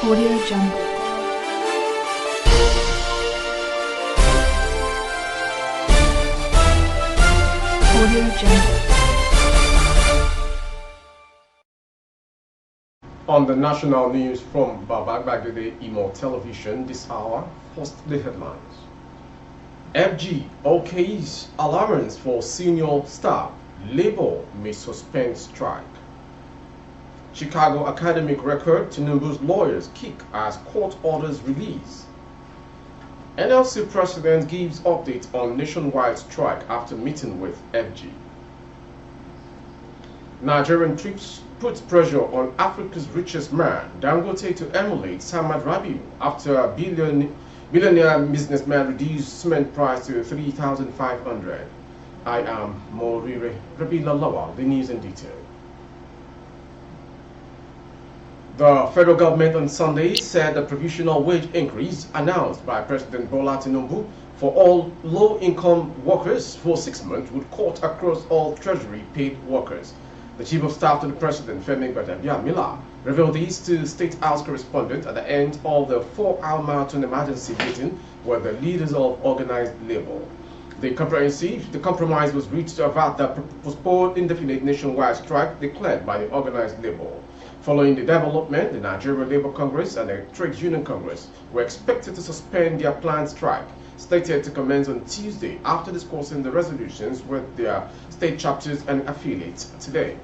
Audio Jungle. Audio Jungle. On the national news from Babagbagede Imo Television this hour, first the headlines. FG okays allowance for senior staff. Labour may suspend strike. Chicago academic record, Tinubu's lawyers kick as court orders release. NLC president gives update on nationwide strike after meeting with FG. Nigerian troops puts pressure on Africa's richest man, Dangote, to emulate Samad Rabiu after a billionaire businessman reduced cement price to 3,500. I am Morire Rabila Lawa, the news in detail. The federal government on Sunday said the provisional wage increase announced by President Bola Tinubu for all low-income workers for 6 months would cut across all Treasury-paid workers. The Chief of Staff to the President, Femi Gbadagbiamila, revealed this to State House correspondent at the end of the 4-hour marathon emergency meeting with the leaders of organized labor. The compromise was reached to avert the postponed indefinite nationwide strike declared by the organized labor. Following the development, the Nigeria Labour Congress and the Trade Union Congress were expected to suspend their planned strike, slated to commence on Tuesday after discussing the resolutions with their state chapters and affiliates today.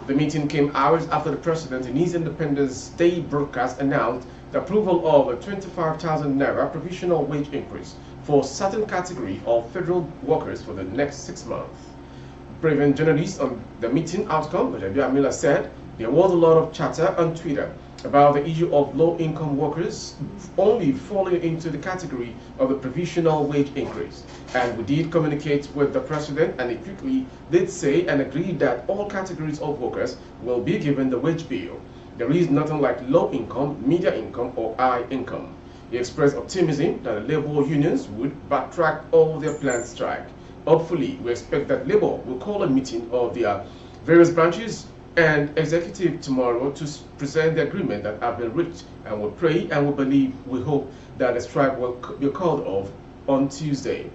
The meeting came hours after the President in his Independence Day broadcast announced the approval of a 25,000 naira provisional wage increase for certain category of federal workers for the next 6 months. Briefing journalists on the meeting outcome, Gbadagbiamila said there was a lot of chatter on Twitter about the issue of low-income workers only falling into the category of the provisional wage increase. And we did communicate with the President, and he quickly did say and agreed that all categories of workers will be given the wage bill. There is nothing like low income, medium income, or high income. He expressed optimism that the labor unions would backtrack all their planned strike. Hopefully, we expect that Labour will call a meeting of their various branches and executive tomorrow to present the agreement that have been reached, and we pray and we believe, we hope that the strike will be called off on Tuesday.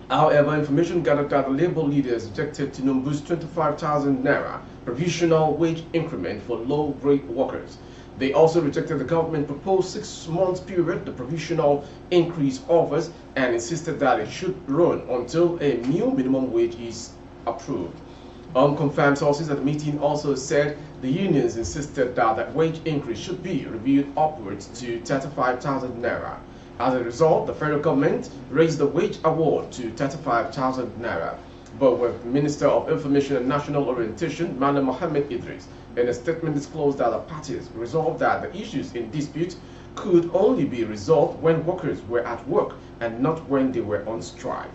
However, information gathered that the Labour leaders rejected Tinubu's 25,000 naira provisional wage increment for low-grade workers. They also rejected the government proposed 6 months period the provisional increase offers and insisted that it should run until a new minimum wage is approved. Unconfirmed sources at the meeting also said the unions insisted that the wage increase should be reviewed upwards to 35,000 naira. As a result, the federal government raised the wage award to 35,000 naira. But with Minister of Information and National Orientation, Malam Mohammed Idris, in a statement disclosed that the parties resolved that the issues in dispute could only be resolved when workers were at work and not when they were on strike.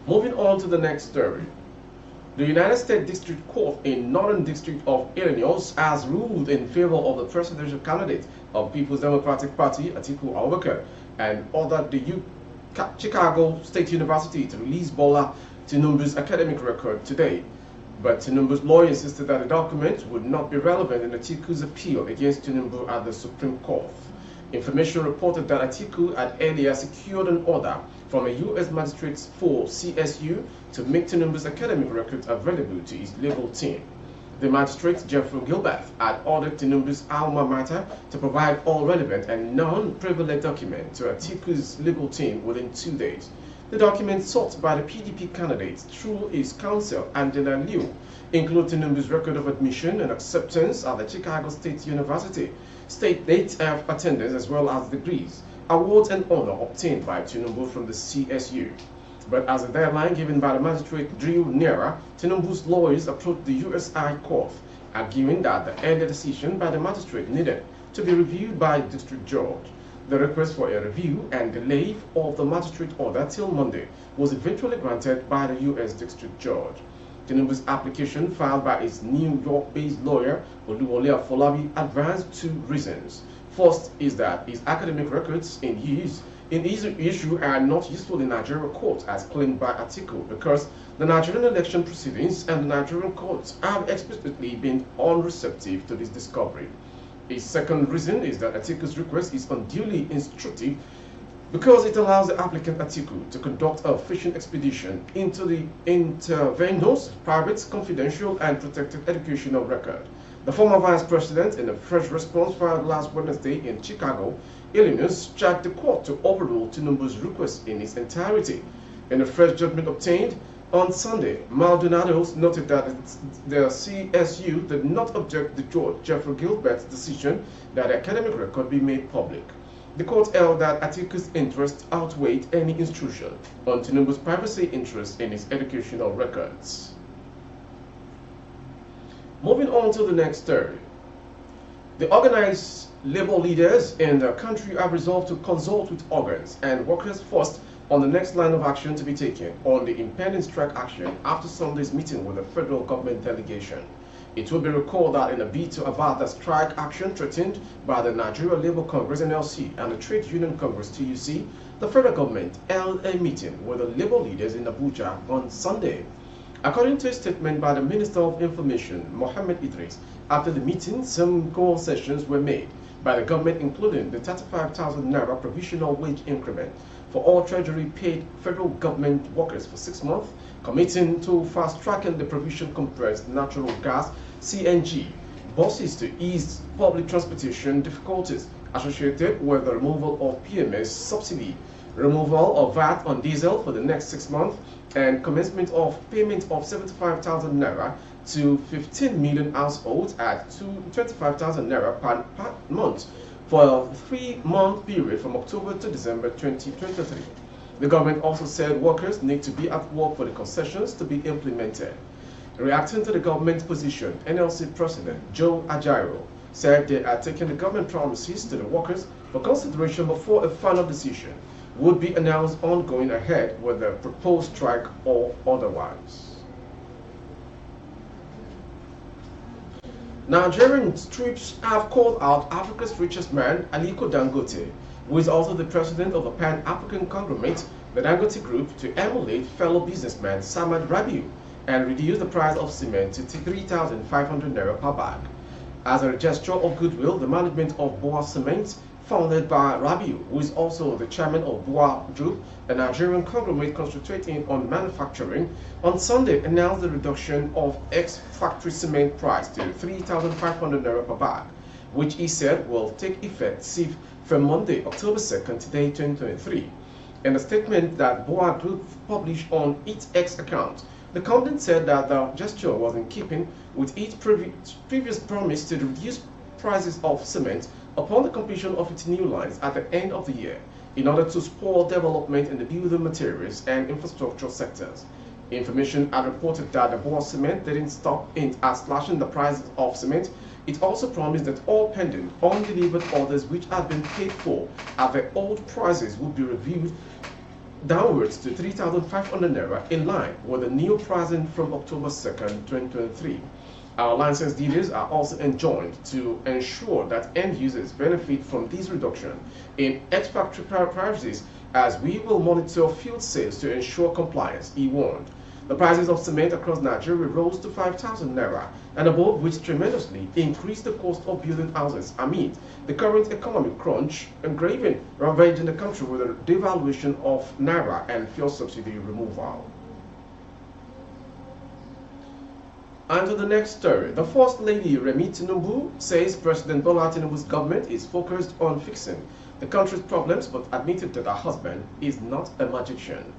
Moving on to the next story. The United States District Court in Northern District of Illinois has ruled in favor of the presidential candidate of People's Democratic Party, Atiku Abubakar, and ordered the Chicago State University to release Bola Tinubu's academic record today. But Tinubu's lawyer insisted that the document would not be relevant in Atiku's appeal against Tinubu at the Supreme Court. Information reported that Atiku had earlier secured an order from a U.S. magistrate for CSU to make Tinubu's academic records available to his legal team. The magistrate, Jeffrey Gilbert, had ordered Tinubu's alma mater to provide all relevant and non-privileged documents to Atiku's legal team within 2 days. The documents sought by the PDP candidates through his counsel, Angela Liu, include Tinubu's record of admission and acceptance at the Chicago State University, state date of attendance, as well as degrees, awards and honor obtained by Tinubu from the CSU. But as a deadline given by the magistrate drew nearer, Tinubu's lawyers approached the U.S. High Court, arguing that the earlier decision by the magistrate needed to be reviewed by the district judge. The request for a review and delay of the magistrate order till Monday was eventually granted by the U.S. district judge. Tinubu's application, filed by his New York-based lawyer, Oluwole Afolabi, advanced 2 reasons. First is that his academic records in his issue are not useful in Nigeria court as claimed by Atiku because The Nigerian election proceedings and the Nigerian courts have explicitly been unreceptive to this discovery. A second reason is that Atiku's request is unduly instructive because it allows the applicant Atiku to conduct a fishing expedition into the intervenor's private, confidential, and protected educational record. The former vice president, in a fresh response filed last Wednesday in Chicago, Illinois, charged the court to overrule Tinubu's request in its entirety. In a fresh judgment obtained on Sunday, Maldonado noted that the CSU did not object to George Jeffrey Gilbert's decision that the academic record be made public. The court held that Atiku's interest outweighed any intrusion on Tinubu's privacy interest in his educational records. Moving on to the next story. The organized labor leaders in the country have resolved to consult with organs and workers first on the next line of action to be taken on the impending strike action after Sunday's meeting with the federal government delegation. It will be recalled that in a bid to avert the strike action threatened by the Nigeria Labour Congress (NLC) and the Trade Union Congress (TUC), the federal government held a meeting with the labor leaders in Abuja on Sunday. According to a statement by the Minister of Information, Mohammed Idris, after the meeting, some concessions were made by the government, including the 35,000 naira provisional wage increment for all Treasury-paid federal government workers for 6 months, committing to fast-tracking the provision compressed natural gas (CNG) buses to ease public transportation difficulties associated with the removal of PMS subsidy, removal of VAT on diesel for the next 6 months, and commencement of payment of 75,000 naira to 15 million households at 25,000 naira per month for a 3-month period from October to December 2023. The government also said workers need to be at work for the concessions to be implemented. Reacting to the government's position, NLC President Joe Ajaero said they are taking the government promises to the workers for consideration before a final decision would be announced on going ahead with the proposed strike or otherwise. Nigerian troops have called out Africa's richest man, Aliko Dangote, who is also the president of a Pan-African conglomerate, the Dangote Group, to emulate fellow businessman Samad Rabiu and reduce the price of cement to 3,500 naira per bag. As a gesture of goodwill, the management of Boa Cement, founded by Rabiu, who is also the chairman of Boa Group, a Nigerian conglomerate concentrating on manufacturing, on Sunday announced the reduction of ex-factory cement price to 3,500 naira per bag, which he said will take effect from Monday, October 2nd, today, 2023. In a statement that Boa Group published on its X account, the company said that the gesture was in keeping with its previous promise to reduce prices of cement upon the completion of its new lines at the end of the year, in order to spur development in the building materials and infrastructure sectors. Information had reported that the Boa Cement didn't stop at slashing the price of cement. It also promised that all pending undelivered orders which had been paid for at the old prices would be reviewed downwards to 3,500 naira in line with the new pricing from October 2nd, 2023. Our license dealers are also enjoined to ensure that end users benefit from this reduction in ex-factory prices, as we will monitor field sales to ensure compliance, he warned. The prices of cement across Nigeria rose to 5,000 naira and above, which tremendously increased the cost of building houses amid the current economic crunch engraving ravaging the country with a devaluation of naira and fuel subsidy removal. And to the next story, the First Lady Remi Tinubu says President Bola Tinubu's government is focused on fixing the country's problems, but admitted that her husband is not a magician.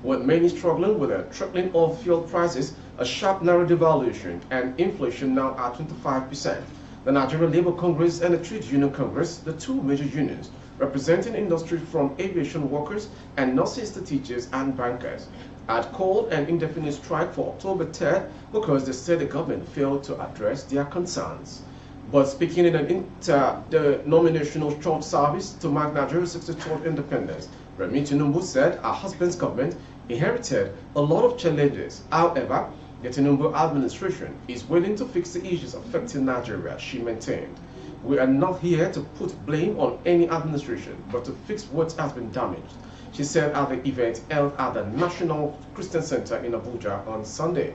With many struggling with a tripling of fuel prices, a sharp naira devaluation, and inflation now at 25%, the Nigeria Labour Congress and the Trade Union Congress, the two major unions representing industry from aviation workers and nurses to teachers and bankers, had called an indefinite strike for October 3rd because they said the government failed to address their concerns. But speaking in an interdenominational church service to mark Nigeria's 63rd independence, Remi Tinubu said her husband's government inherited a lot of challenges. However, the Tinubu administration is willing to fix the issues affecting Nigeria, she maintained. We are not here to put blame on any administration, but to fix what has been damaged. she said at the event held at the National Christian Center in Abuja on Sunday.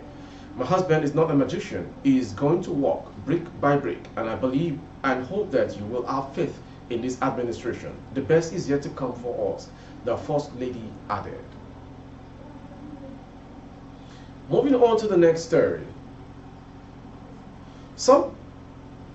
My husband is not a magician. He is going to walk brick by brick, and I believe and hope that you will have faith in this administration. The best is yet to come for us, the First Lady added. Moving on to the next story. Some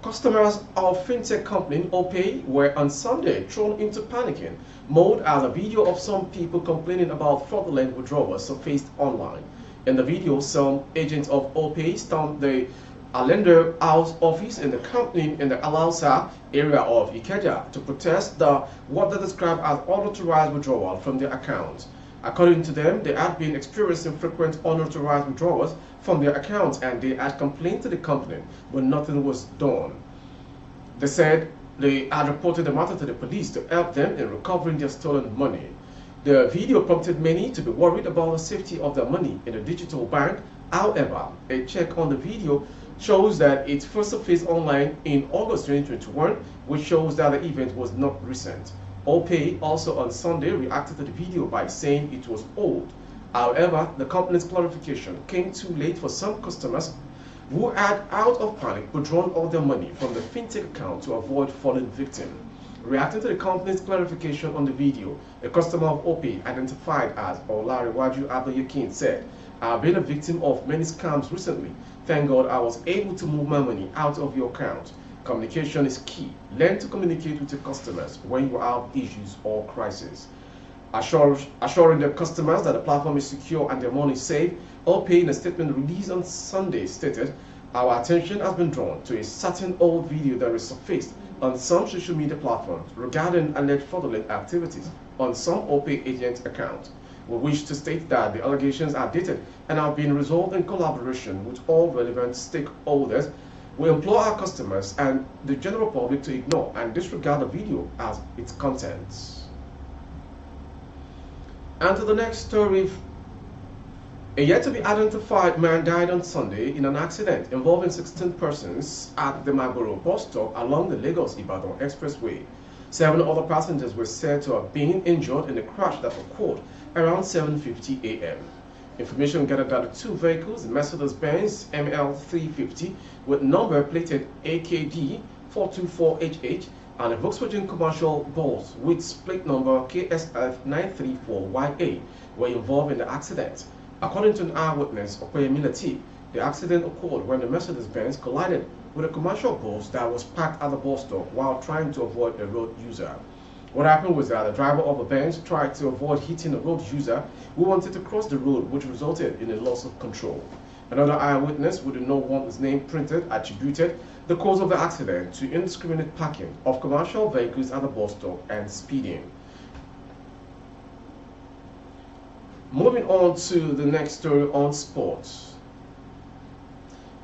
customers of fintech company Opay were on Sunday thrown into panicking mode as a video of some people complaining about fraudulent withdrawals surfaced online. In the video, some agents of Opay stormed the lender house office in the company in the Alausa area of Ikeja to protest what they described as unauthorized withdrawal from their accounts. According to them, they had been experiencing frequent unauthorized withdrawals from their accounts and they had complained to the company, but nothing was done. They said they had reported the matter to the police to help them in recovering their stolen money. The video prompted many to be worried about the safety of their money in a digital bank. However, a check on the video shows that it first surfaced online in August 2021, which shows that the event was not recent. Opay also on Sunday reacted to the video by saying it was old. However, the company's clarification came too late for some customers who had, out of panic, withdrawn all their money from the fintech account to avoid falling victim. Reacting to the company's clarification on the video, a customer of Opay identified as Olariwaju Abayakin said, "I have been a victim of many scams recently. Thank God I was able to move my money out of your account. Communication is key. Learn to communicate with your customers when you have issues or crises." Assuring their customers that the platform is secure and their money is safe, Opay in a statement released on Sunday stated, "Our attention has been drawn to a certain old video that resurfaced on some social media platforms regarding alleged fraudulent activities on some Opay agent accounts. We wish to state that the allegations are dated and have been resolved in collaboration with all relevant stakeholders. We implore our customers and the general public to ignore and disregard the video as its contents." And to the next story. A yet-to-be-identified man died on Sunday in an accident involving 16 persons at the Magboro bus stop along the Lagos-Ibadan Expressway. 7 other passengers were said to have been injured in a crash that occurred around 7:50 a.m. Information gathered that the 2 vehicles, Mercedes-Benz ML350 with number plated AKD 424HH and a Volkswagen commercial Bus with plate number KSF 934YA were involved in the accident. According to an eyewitness, Opay Milati, the accident occurred when the Mercedes-Benz collided with a commercial bus that was parked at the bus stop while trying to avoid a road user. What happened was that the driver of the Benz tried to avoid hitting a road user who wanted to cross the road, which resulted in a loss of control. Another eyewitness, who did not want his name printed, attributed the cause of the accident to indiscriminate parking of commercial vehicles at the bus stop and speeding. Moving on to the next story on sports.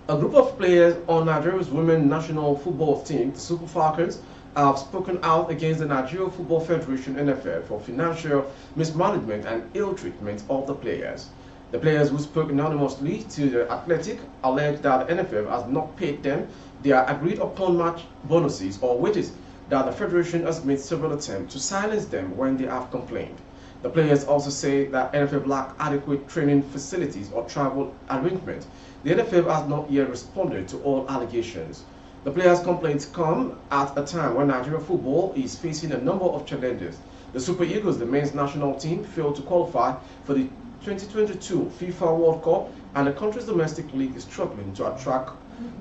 A group of players on Nigeria's women's national football team, the Super Falcons, have spoken out against the Nigeria Football Federation (NFF) for financial mismanagement and ill treatment of the players. The players, who spoke anonymously to the Athletic, alleged that the NFF has not paid them their agreed upon match bonuses or wages, that the Federation has made several attempts to silence them when they have complained. The players also say that NFF lack adequate training facilities or travel arrangements. The NFF has not yet responded to all allegations. The players' complaints come at a time when Nigeria football is facing a number of challenges. The Super Eagles, the men's national team, failed to qualify for the 2022 FIFA World Cup, and the country's domestic league is struggling to attract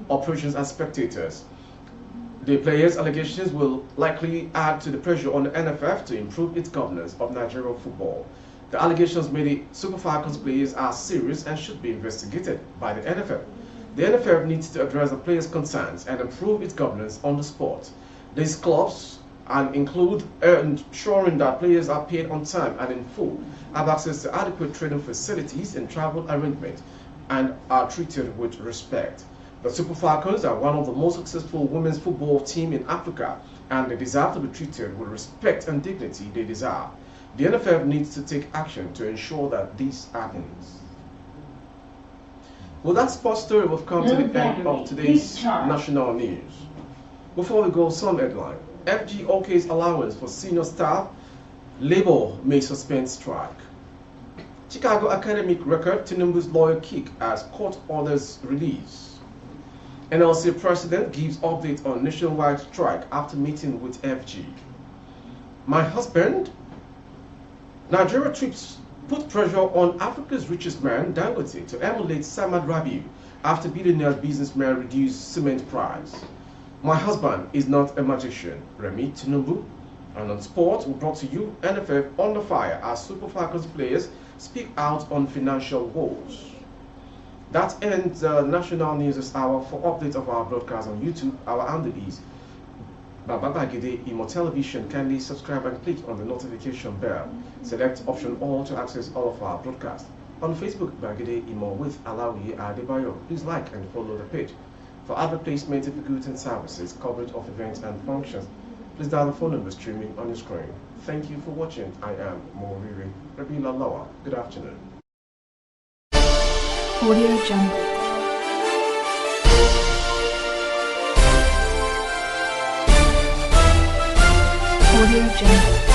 operations and spectators. The players' allegations will likely add to the pressure on the NFF to improve its governance of Nigerian football. The allegations made the Super Falcons players are serious and should be investigated by the NFF. The NFF needs to address the players' concerns and improve its governance on the sport. These clubs include ensuring that players are paid on time and in full, have access to adequate training facilities and travel arrangements, and are treated with respect. The Super Falcons are one of the most successful women's football teams in Africa, and they deserve to be treated with respect and dignity they deserve. The NFF needs to take action to ensure that this happens. Well, that sports story will come to the end of today's national news. Before we go, some headline. FGOK's allowance for senior staff Labour may suspend strike. Chicago academic record Tinubu's lawyer kick as court orders release. NLC president gives update on nationwide strike after meeting with FG. My husband, Nigeria trips put pressure on Africa's richest man, Dangote, to emulate Samad Rabiu after billionaire businessman reduced cement price. My husband is not a magician, Remi Tinubu. And on sport, we brought to you NFF under fire as Super Falcons players speak out on financial woes. That ends National News this hour. For updates of our broadcast on YouTube, our handle is Babagide Imo Television. Kindly subscribe and click on the notification bell. Select option all to access all of our broadcasts. On Facebook, Bagide Imo with Alawi Adebayo. Please like and follow the page. For advertisement of goods and services, coverage of events and functions, please dial the phone number streaming on your screen. Thank you for watching. I am Moriri Rabila Lawa. Good afternoon. Audio Jungle. Audio Jungle.